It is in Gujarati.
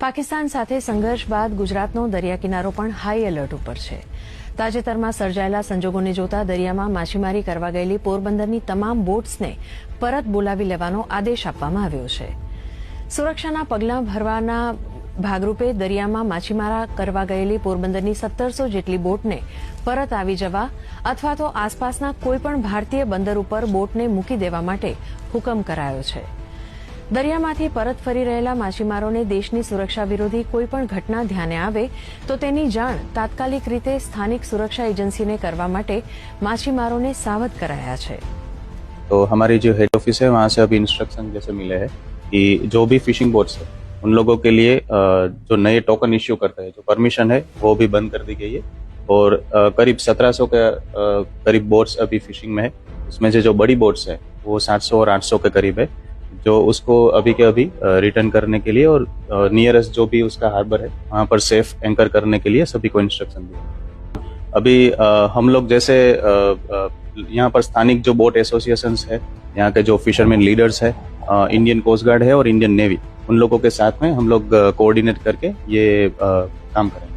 પાકિસ્તાન સાથે સંઘર્ષ બાદ ગુજરાતનો દરિયા કિનારો પણ હાઈ એલર્ટ ઉપર છે. તાજેતરમાં સર્જાયેલા સંજોગોને જોતા દરિયામાં માછીમારી કરવા ગયેલી પોરબંદરની તમામ બોટ્સને પરત બોલાવી લેવાનો આદેશ આપવામાં આવ્યો છે. સુરક્ષાના પગલાં ભરવાના ભાગરૂપે દરિયામાં માછીમારા કરવા ગયેલી પોરબંદરની 1700 જેટલી બોટને પરત આવી જવા અથવા તો આસપાસના કોઈપણ ભારતીય બંદર ઉપર બોટને મૂકી દેવા માટે હુકમ કરાયો છે. દરિયામાંથી પરત ફરી રહેલા માછીમારોને દેશની સુરક્ષા વિરોધી કોઈપણ ઘટના ધ્યાને આવે તો તેની જાણ તાત્કાલિક રીતે સ્થાનિક સુરક્ષા એજન્સીને કરવા માટે માછીમારોને સાવધ કરાયા છે. तो हमारी जो हेड ऑफिस है वहाँ से अभी इंस्ट्रक्शन जैसे मिले हैं कि जो भी फिशिंग बोट्स है उन लोगों के लिए जो नए टोकन इश्यू करते हैं जो परमिशन है वो भी बंद कर दी गई है और करीब 1700 के करीब बोट्स अभी फिशिंग में है. उसमें से जो बड़ी बोट्स है वो 700 और 800 के करीब है जो उसको अभी के अभी रिटर्न करने के लिए और नियरेस्ट जो भी उसका हार्बर है वहाँ पर सेफ एंकर करने के लिए सभी को इंस्ट्रक्शन दिया. अभी हम लोग जैसे यहाँ पर स्थानिक जो बोट एसोसिएशंस है यहाँ के जो फिशरमैन लीडर्स है इंडियन कोस्ट गार्ड है और इंडियन नेवी उन लोगों के साथ में हम लोग कोऑर्डिनेट करके ये काम करें.